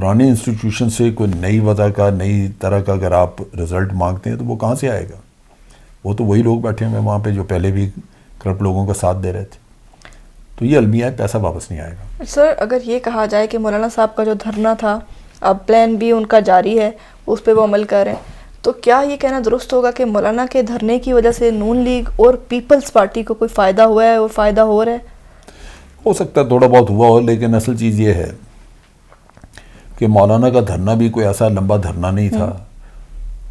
پرانے انسٹیٹیوشن سے کوئی نئی وضع کا نئی طرح کا اگر آپ رزلٹ مانگتے ہیں تو وہ کہاں سے آئے گا؟ وہ تو وہی لوگ بیٹھے ہیں وہاں پہ جو پہلے بھی کرپٹ لوگوں کا ساتھ دے رہے تھے. تو یہ المیہ ہے، پیسہ واپس نہیں آئے گا. سر اگر یہ کہا جائے کہ مولانا صاحب کا جو دھرنا تھا اب پلان بی ان کا جاری ہے، اس پہ وہ عمل کر رہے ہیں، تو کیا یہ کہنا درست ہوگا کہ مولانا کے دھرنے کی وجہ سے نون لیگ اور پیپلز پارٹی کو کوئی فائدہ ہوا ہے اور فائدہ ہو رہا ہے؟ ہو سکتا ہے تھوڑا بہت ہوا ہو، لیکن اصل چیز یہ ہے کہ مولانا کا دھرنا بھی کوئی ایسا لمبا دھرنا نہیں تھا.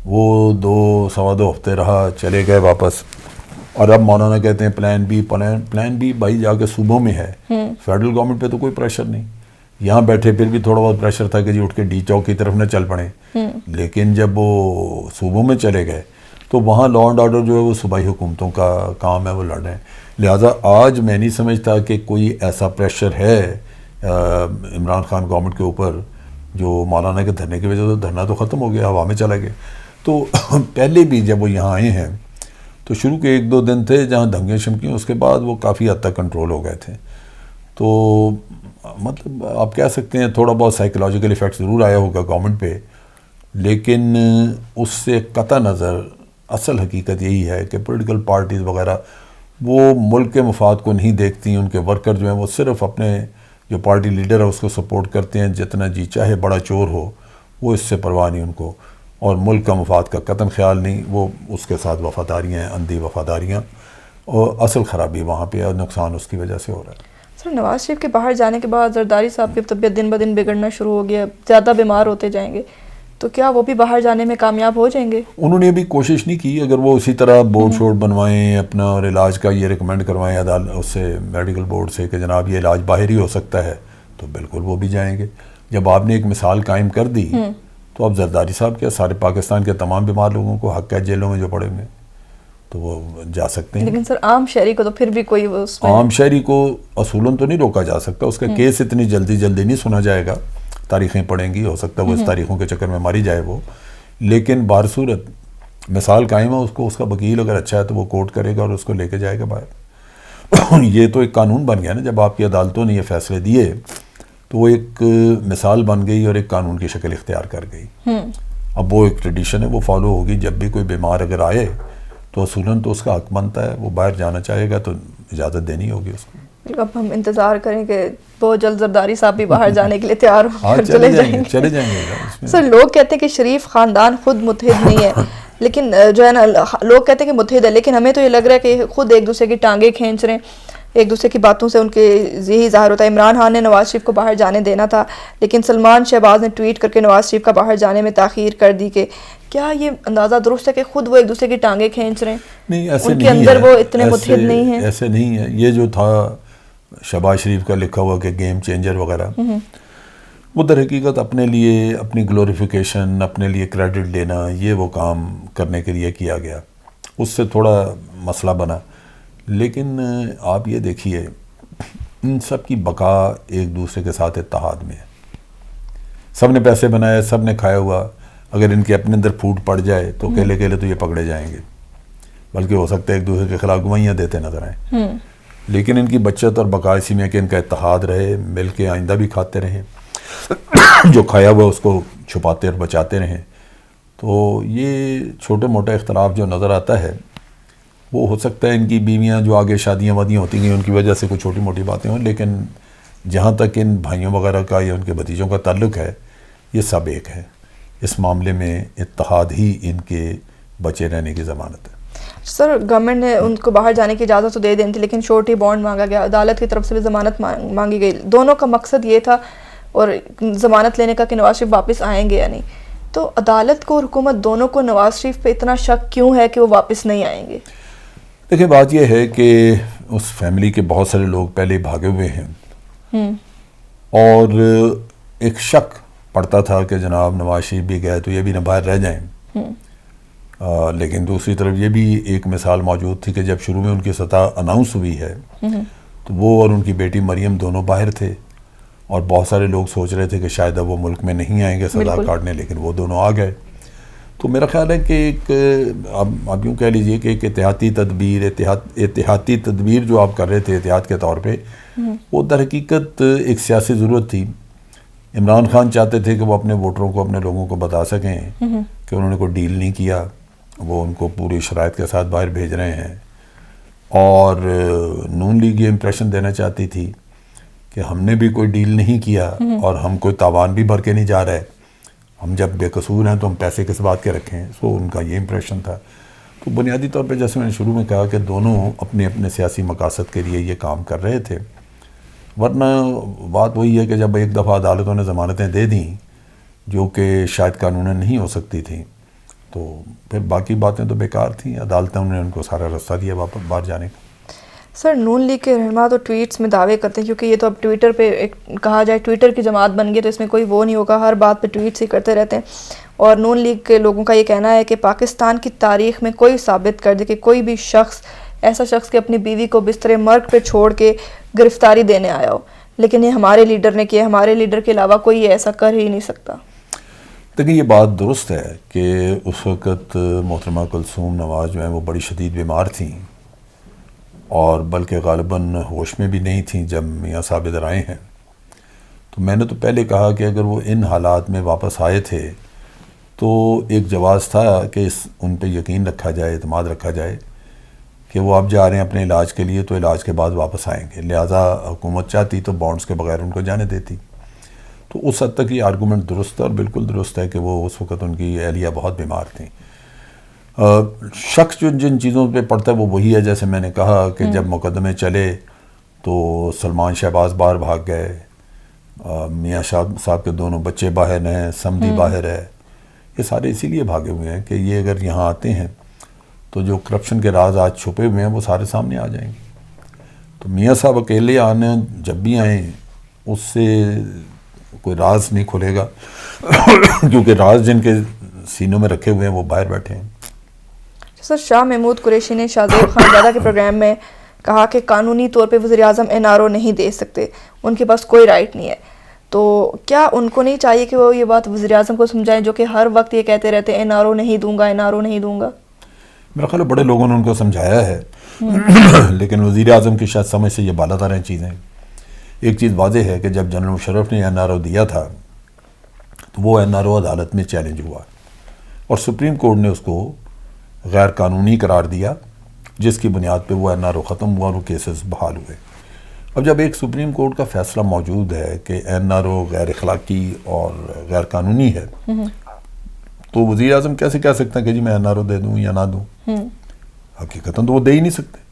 وہ 2 ہفتے رہا، چلے گئے واپس. اور اب مولانا کہتے ہیں پلان بی بھائی جا کے صوبوں میں ہے. فیڈرل گورنمنٹ پہ تو کوئی پریشر نہیں. یہاں بیٹھے پھر بھی تھوڑا بہت پریشر تھا کہ جی اٹھ کے ڈی چوک کی طرف نہ چل پڑیں. لیکن جب وہ صوبوں میں چلے گئے تو وہاں لا اینڈ آرڈر جو ہے وہ صوبائی حکومتوں کا کام ہے، وہ لڑ رہے ہیں. لہٰذا آج میں نہیں سمجھتا کہ کوئی ایسا پریشر ہے عمران خان گورنمنٹ کے اوپر جو مولانا کے دھرنے کی وجہ سے. دھرنا تو ختم ہو گیا، ہوا میں چلا گیا. تو پہلے بھی جب وہ یہاں آئے ہیں تو شروع کے 1-2 دن تھے جہاں دھمکیاں شمکیاں، اس کے بعد وہ کافی حد تک کنٹرول ہو گئے تھے. تو مطلب آپ کہہ سکتے ہیں تھوڑا بہت سائیکولوجیکل ایفیکٹ ضرور آیا ہوگا گورنمنٹ پہ، لیکن اس سے قطع نظر اصل حقیقت یہی ہے کہ پولیٹیکل پارٹیز وغیرہ وہ ملک کے مفاد کو نہیں دیکھتی. ان کے ورکر جو ہیں وہ صرف اپنے جو پارٹی لیڈر ہے اس کو سپورٹ کرتے ہیں. جتنا جی چاہے بڑا چور ہو، وہ اس سے پرواہ نہیں ان کو، اور ملک کا مفاد کا قطعاً خیال نہیں. وہ اس کے ساتھ وفاداریاں ہیں، اندھی وفاداریاں، اور اصل خرابی وہاں پہ ہے، نقصان اس کی وجہ سے ہو رہا ہے. سر نواز شریف کے باہر جانے کے بعد زرداری صاحب کی طبیعت دن بدن بگڑنا شروع ہو گیا، زیادہ بیمار ہوتے جائیں گے، تو کیا وہ بھی باہر جانے میں کامیاب ہو جائیں گے؟ انہوں نے ابھی کوشش نہیں کی. اگر وہ اسی طرح بورڈ شورڈ بنوائیں اپنا اور علاج کا یہ ریکمینڈ کروائیں اس سے میڈیکل بورڈ سے کہ جناب یہ علاج باہر ہی ہو سکتا ہے، تو بالکل وہ بھی جائیں گے. جب آپ نے ایک مثال قائم کر دی تو اب زرداری صاحب کیا سارے پاکستان کے تمام بیمار لوگوں کو حق ہے جیلوں میں جو پڑے ہوئے تو وہ جا سکتے ہیں. لیکن سر عام شہری کو تو پھر بھی کوئی اس میں عام شہری کو اصولاً تو نہیں روکا جا سکتا. اس کا کیس اتنی جلدی نہیں سنا جائے گا. تاریخیں پڑھیں گی، ہو سکتا ہے وہ اس تاریخوں کے چکر میں ماری جائے وہ، لیکن بہر صورت مثال قائم ہے. اس کو اس کا وکیل اگر اچھا ہے تو وہ کورٹ کرے گا اور اس کو لے کے جائے گا باہر. یہ تو ایک قانون بن گیا نا. جب آپ کی عدالتوں نے یہ فیصلے دیے تو وہ ایک مثال بن گئی اور ایک قانون کی شکل اختیار کر گئی. اب وہ ایک ٹریڈیشن ہے، وہ فالو ہوگی. جب بھی کوئی بیمار اگر آئے تو اصولاً تو اس کا حق بنتا ہے، وہ باہر جانا چاہے گا تو اجازت دینی ہوگی اس کو. اب ہم انتظار کریں کہ بہت جلد زرداری صاحب بھی باہر جانے کے لیے تیار ہو چلے جائیں گے. سر لوگ کہتے ہیں کہ شریف خاندان خود متحد نہیں ہے، لیکن جو ہے نا لوگ کہتے ہیں کہ متحد ہے، لیکن ہمیں تو یہ لگ رہا ہے کہ خود ایک دوسرے کی ٹانگیں کھینچ رہے ہیں. ایک دوسرے کی باتوں سے ان کے یہی ظاہر ہوتا ہے. عمران خان نے نواز شریف کو باہر جانے دینا تھا، لیکن سلمان شہباز نے ٹویٹ کر کے نواز شریف کا باہر جانے میں تاخیر کر دی. کہ کیا یہ اندازہ درست ہے کہ خود وہ ایک دوسرے کی ٹانگیں کھینچ رہے ہیں؟ نہیں، ایسے ان کے اندر وہ اتنے متحد نہیں ہیں. ایسے نہیں ہے. یہ جو تھا شہباز شریف کا لکھا ہوا کہ گیم چینجر وغیرہ، وہ در حقیقت اپنے لیے اپنی گلوریفیکیشن، اپنے لیے کریڈٹ لینا، یہ وہ کام کرنے کے لیے کیا گیا. اس سے تھوڑا مسئلہ بنا. لیکن آپ یہ دیکھیے ان سب کی بقا ایک دوسرے کے ساتھ اتحاد میں ہے. سب نے پیسے بنائے، سب نے کھایا ہوا. اگر ان کے اپنے اندر پھوٹ پڑ جائے تو اکیلے تو یہ پکڑے جائیں گے، بلکہ ہو سکتا ہے ایک دوسرے کے خلاف گوائیاں دیتے نظر آئیں. لیکن ان کی بچت اور بقا اسی میں کہ ان کا اتحاد رہے، مل کے آئندہ بھی کھاتے رہیں، جو کھایا ہوا اس کو چھپاتے اور بچاتے رہیں. تو یہ چھوٹے موٹے اختلاف جو نظر آتا ہے وہ ہو سکتا ہے ان کی بیویاں جو آگے شادیاں وادیاں ہوتی گئیں ان کی وجہ سے کوئی چھوٹی موٹی باتیں ہوں، لیکن جہاں تک ان بھائیوں وغیرہ کا یا ان کے بھتیجوں کا تعلق ہے یہ سب ایک ہے. اس معاملے میں اتحاد ہی ان کے بچے رہنے کی ضمانت ہے. سر گورنمنٹ نے ان کو باہر جانے کی اجازت تو دے دینی تھی، لیکن شورٹی بانڈ مانگا گیا، عدالت کی طرف سے بھی ضمانت مانگی گئی. دونوں کا مقصد یہ تھا اور ضمانت لینے کا کہ نواز شریف واپس آئیں گے یا نہیں. تو عدالت کو اور حکومت دونوں کو نواز شریف پہ اتنا شک کیوں ہے کہ وہ واپس نہیں آئیں گے؟ دیکھیں بات یہ ہے کہ اس فیملی کے بہت سارے لوگ پہلے بھاگے ہوئے ہیں، اور ایک شک پڑتا تھا کہ جناب نواز شریف بھی گئے تو یہ بھی نہ باہر رہ جائیں. لیکن دوسری طرف یہ بھی ایک مثال موجود تھی کہ جب شروع میں ان کی سطح اناؤنس ہوئی ہے تو وہ اور ان کی بیٹی مریم دونوں باہر تھے، اور بہت سارے لوگ سوچ رہے تھے کہ شاید اب وہ ملک میں نہیں آئیں گے سزا کاٹنے، لیکن وہ دونوں آ گئے. تو میرا خیال ہے کہ ایک اب یوں کہہ لیجئے کہ ایک اتحادی تدبیر جو آپ کر رہے تھے احتیاط کے طور پہ، وہ در حقیقت ایک سیاسی ضرورت تھی عمران خان چاہتے تھے کہ وہ اپنے ووٹروں کو، اپنے لوگوں کو بتا سکیں کہ انہوں نے کوئی ڈیل نہیں کیا، وہ ان کو پوری شرائط کے ساتھ باہر بھیج رہے ہیں. اور نون لیگ یہ امپریشن دینا چاہتی تھی کہ ہم نے بھی کوئی ڈیل نہیں کیا اور ہم کوئی تاوان بھی بھر کے نہیں جا رہے، ہم جب بے قصور ہیں تو ہم پیسے کس بات کے رکھیں. سو ان کا یہ امپریشن تھا. تو بنیادی طور پہ جیسے میں نے شروع میں کہا کہ دونوں اپنے اپنے سیاسی مقاصد کے لیے یہ کام کر رہے تھے. ورنہ بات وہی ہے کہ جب ایک دفعہ عدالتوں نے ضمانتیں دے دیں جو کہ شاید قانوناً نہیں ہو سکتی تھیں، تو پھر باقی باتیں تو بیکار تھیں. عدالتوں نے ان کو سارا راستہ دیا واپس باہر جانے کا. سر نون لیگ کے رہنما تو ٹویٹس میں دعوے کرتے ہیں، کیونکہ یہ تو اب ٹویٹر پہ ایک کہا جائے ٹویٹر کی جماعت بن گئی، تو اس میں کوئی وہ نہیں ہوگا، ہر بات پہ ٹویٹس ہی کرتے رہتے ہیں. اور نون لیگ کے لوگوں کا یہ کہنا ہے کہ پاکستان کی تاریخ میں کوئی ثابت کر دے کہ کوئی بھی شخص ایسا شخص کہ اپنی بیوی کو بستر مرگ پہ چھوڑ کے گرفتاری دینے آیا ہو، لیکن یہ ہمارے لیڈر نے کیا، ہمارے لیڈر کے علاوہ کوئی ایسا کر ہی نہیں سکتا. لیکن یہ بات درست ہے کہ اس وقت محترمہ کلثوم نواز جو ہیں وہ بڑی شدید بیمار تھیں، اور بلکہ غالباً ہوش میں بھی نہیں تھیں جب میاں صاحب ادھر آئے ہیں. تو میں نے تو پہلے کہا کہ اگر وہ ان حالات میں واپس آئے تھے تو ایک جواز تھا کہ ان پہ یقین رکھا جائے، اعتماد رکھا جائے کہ وہ اب جا رہے ہیں اپنے علاج کے لیے، تو علاج کے بعد واپس آئیں گے. لہٰذا حکومت چاہتی تو بانڈز کے بغیر ان کو جانے دیتی. تو اس حد تک یہ آرگومنٹ درست ہے، اور بالکل درست ہے کہ وہ اس وقت ان کی اہلیہ بہت بیمار تھیں. شخص جو جن چیزوں پہ پڑتا ہے وہ وہی ہے، جیسے میں نے کہا کہ جب مقدمے چلے تو سلمان شہباز باہر بھاگ گئے، میاں صاحب کے دونوں بچے باہر ہیں، سمدھی باہر ہے. یہ سارے اسی لیے بھاگے ہوئے ہیں کہ یہ اگر یہاں آتے ہیں تو جو کرپشن کے راز آج چھپے ہوئے ہیں وہ سارے سامنے آ جائیں گے. تو میاں صاحب اکیلے آنے جب بھی آئیں اس سے کوئی راز نہیں کھلے گا کیونکہ راز جن کے سینوں میں رکھے ہوئے ہیں وہ باہر بیٹھے ہیں. سر شاہ محمود قریشی نے شاہ زیب خان زادہ کے پروگرام میں کہا کہ قانونی طور پہ وزیر اعظم NRO نہیں دے سکتے، ان کے پاس کوئی رائٹ نہیں ہے. تو کیا ان کو نہیں چاہیے کہ وہ یہ بات وزیر اعظم کو سمجھائیں جو کہ ہر وقت یہ کہتے رہتے ہیں NRO نہیں دوں گا، NRO نہیں دوں گا؟ میرا خیال ہے بڑے لوگوں نے ان کو سمجھایا ہے لیکن وزیر اعظم کی شاید سمجھ سے یہ بالا تر ہیں چیزیں. ایک چیز واضح ہے کہ جب جنرل مشرف نے NRO دیا تھا تو وہ NRO عدالت میں چیلنج ہوا اور سپریم کورٹ نے اس کو غیر قانونی قرار دیا، جس کی بنیاد پہ وہ NRO ختم ہوا اور وہ کیسز بحال ہوئے. اب جب ایک سپریم کورٹ کا فیصلہ موجود ہے کہ NRO غیر اخلاقی اور غیر قانونی ہے، تو وزیر اعظم کیسے کہہ سکتے ہیں کہ جی میں NRO دے دوں یا نہ دوں؟ حقیقتاً تو وہ دے ہی نہیں سکتے،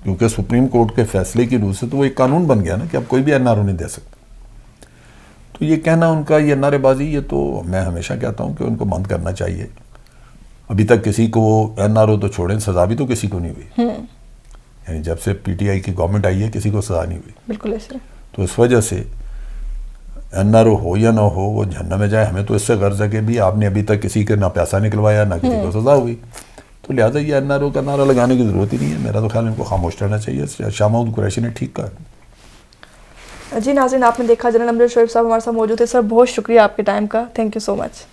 کیونکہ سپریم کورٹ کے فیصلے کی روح سے تو وہ ایک قانون بن گیا نا کہ اب کوئی بھی NRO نہیں دے سکتا. تو یہ کہنا ان کا یہ نعرے بازی، یہ تو میں ہمیشہ کہتا ہوں کہ ان کو بند کرنا چاہیے. ابھی تک کسی کو NRO تو چھوڑیں، سزا بھی تو کسی کو نہیں ہوئی. یعنی جب سے PTI کی گورنمنٹ آئی ہے کسی کو سزا نہیں ہوئی. بالکل ایسے. تو اس وجہ سے NRO ہو یا نہ ہو وہ جہنم میں جائے. ہمیں تو اس سے غرض ہے کہ بھی آپ نے ابھی تک کسی کے نہ پیسہ نکلوایا نہ کسی کو سزا ہوئی، تو لہٰذا یہ NRO کا نعرہ لگانے کی ضرورت ہی نہیں ہے. میرا تو خیال ان کو خاموش رہنا چاہیے. شاہ محمود قریشی نے ٹھیک کہا. جی ناظرین، آپ نے دیکھا جنرل امجد شریف صاحب ہمارے ساتھ موجود ہے. سر بہت شکریہ آپ کے ٹائم کا. Thank you so much.